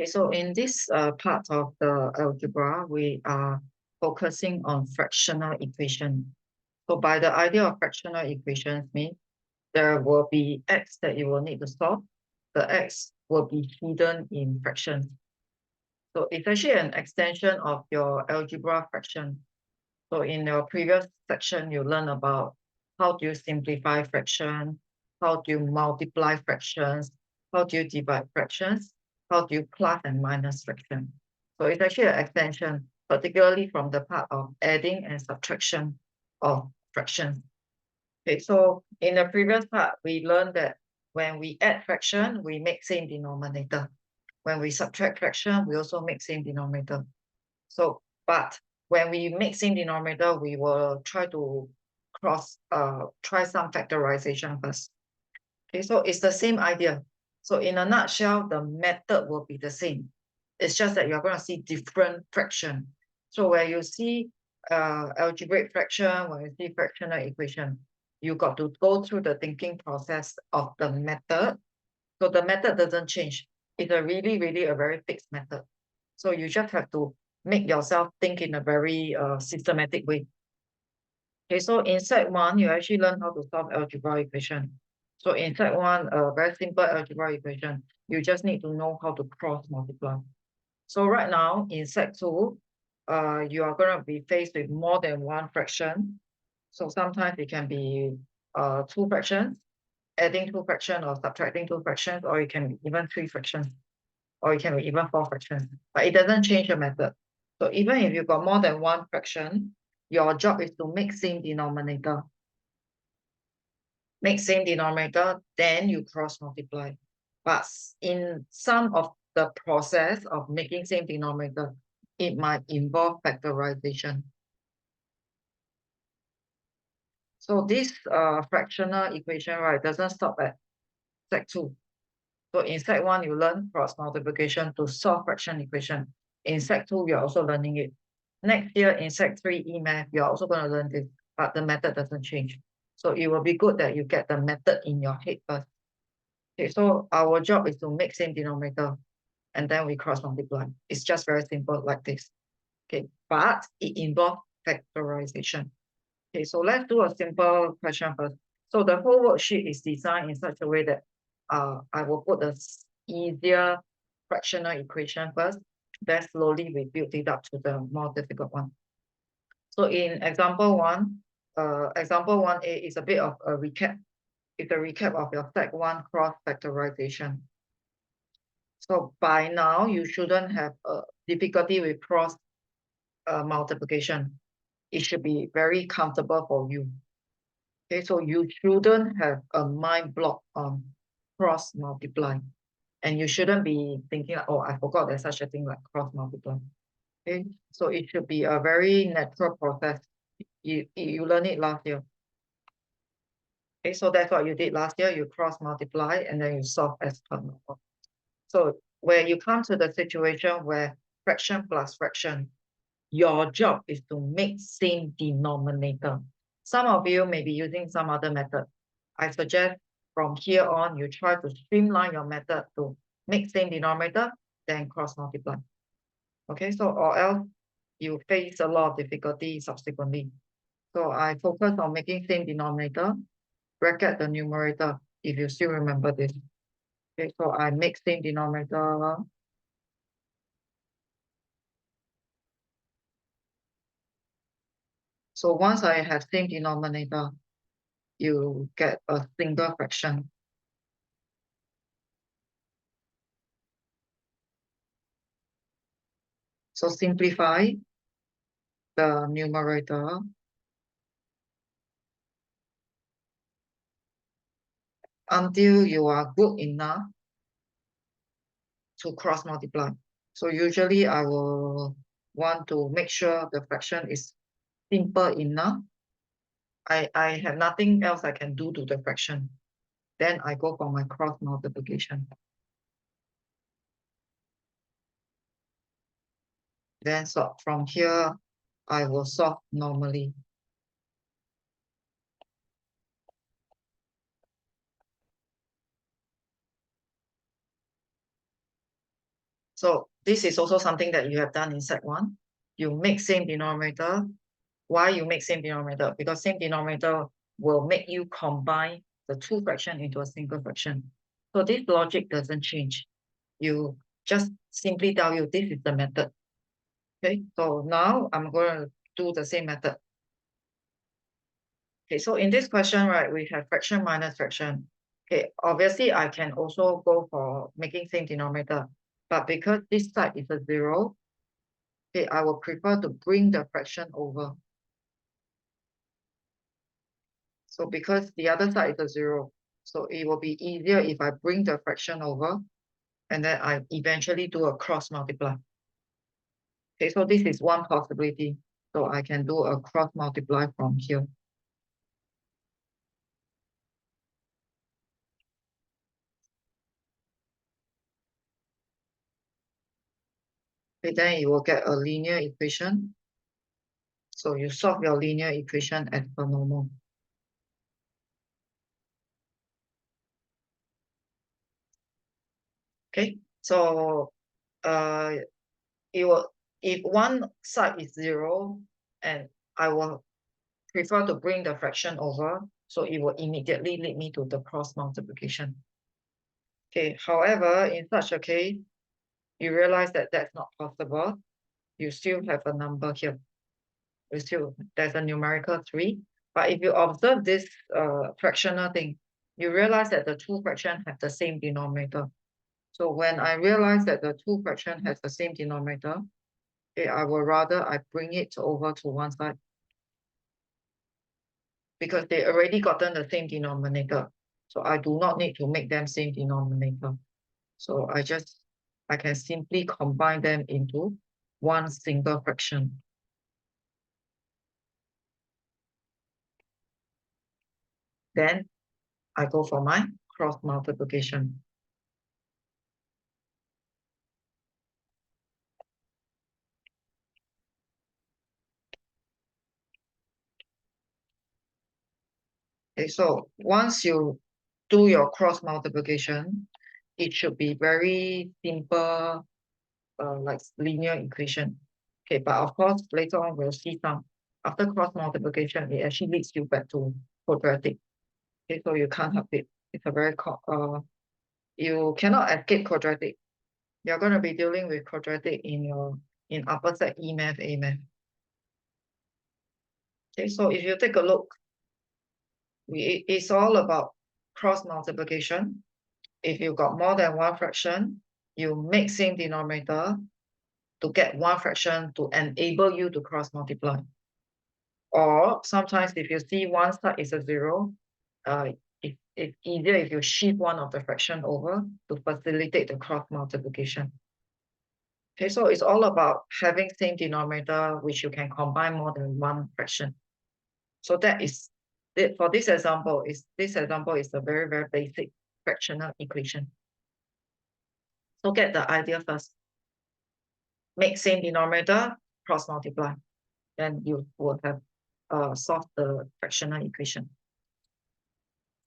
Okay, so in this part of the algebra, we are focusing on fractional equation. So by the idea of fractional equations means there will be x that you will need to solve. The x will be hidden in fractions. So it's actually an extension of your algebra fraction. So in your previous section, you learn about how do you simplify fraction, how do you multiply fractions, how do you divide fractions, how do you plus and minus fraction. So it's actually an extension, particularly from the part of adding and subtraction of fractions. Okay, so in the previous part, we learned that when we add fraction, we make same denominator. When we subtract fraction, we also make same denominator. So, but when we make same denominator, we will try to try some factorization first. Okay, so it's the same idea. So in a nutshell, the method will be the same. It's just that you're going to see different fraction. So where you see algebraic fraction, when you see fractional equation, you got to go through the thinking process of the method. So the method doesn't change. It's a really a very fixed method. So you just have to make yourself think in a very systematic way. Okay, so in set one, you actually learn how to solve algebra equation. So in set one, a very simple algebra equation, you just need to know how to cross multiply. So right now in set two, you are going to be faced with more than one fraction. So sometimes it can be two fractions, adding two fractions or subtracting two fractions, or it can be even three fractions, or it can be even four fractions. But it doesn't change the method. So even if you've got more than one fraction, your job is to make same denominator. Make same denominator, then you cross multiply. But in some of the process of making same denominator, it might involve factorization. So this fractional equation, right, doesn't stop at set two. So in set one, you learn cross multiplication to solve fraction equation. In set two, you're also learning it. Next year in set three E-math, you're also going to learn this, but the method doesn't change. So it will be good that you get the method in your head first. Okay, so our job is to make same denominator and then we cross multiply. It's just very simple like this. Okay, but it involves factorization. Okay, so let's do a simple question first. So the whole worksheet is designed in such a way that I will put the easier fractional equation first. Then slowly we build it up to the more difficult one. So in example 1A is a bit of a recap. It's a recap of your set 1 cross factorization. So by now, you shouldn't have a difficulty with cross multiplication. It should be very comfortable for you. Okay, so you shouldn't have a mind block on cross multiply. And you shouldn't be thinking, like, oh, I forgot there's such a thing like cross multiply. Okay, so it should be a very natural process. You learned it last year. Okay, so that's what you did last year. You cross multiply and then you solve as per normal. So where you come to the situation where fraction plus fraction, your job is to make same denominator. Some of you may be using some other method. I suggest from here on, you try to streamline your method to make same denominator, then cross multiply. Okay, so or else you face a lot of difficulty subsequently. So I focus on making same denominator, bracket the numerator, if you still remember this. Okay, so I make same denominator. So once I have same denominator, you get a single fraction. So simplify the numerator until you are good enough to cross multiply. So usually I will want to make sure the fraction is simple enough. I have nothing else I can do to the fraction. Then I go for my cross multiplication. Then so from here, I will solve normally. So this is also something that you have done in Sec 1. You make same denominator. Why you make same denominator? Because same denominator will make you combine the two fraction into a single fraction. So this logic doesn't change. You just simply tell you this is the method. Okay, so now I'm going to do the same method. Okay, so in this question, right, we have fraction minus fraction. Okay, obviously I can also go for making same denominator, but because this side is a 0, okay, I will prefer to bring the fraction over. So because the other side is a 0, so it will be easier if I bring the fraction over and then I eventually do a cross multiply. Okay, so this is one possibility. So I can do a cross multiply from here. Okay, then you will get a linear equation. So you solve your linear equation as per normal. Okay, so it will, if one side is 0, and I will prefer to bring the fraction over, so it will immediately lead me to the cross multiplication. Okay, however, in such a case, you realize that that's not possible. You still have a number here. There's a numerical 3. But if you observe this fractional thing, you realize that the two fractions have the same denominator. So when I realize that the two fraction has the same denominator, okay, I will rather I bring it over to one side because they already gotten the same denominator. So I do not need to make them same denominator. So I can simply combine them into one single fraction. Then I go for my cross multiplication. Okay, so once you do your cross multiplication, it should be very simple, like linear equation. Okay, but of course, later on we'll see some. After cross multiplication, it actually leads you back to quadratic. Okay, so you can't help it. It's a very, you cannot escape quadratic. You're going to be dealing with quadratic in upper set E math, A math. Okay, so if you take a look, it's all about cross multiplication. If you got more than one fraction, you make same denominator to get one fraction to enable you to cross multiply. Or sometimes if you see one side is a 0, it's easier if you shift one of the fraction over to facilitate the cross multiplication. Okay, so it's all about having same denominator which you can combine more than one fraction. So that is it for this example. This example is a very, very basic fractional equation. So get the idea first. Make same denominator, cross multiply. Then you will have solved the fractional equation.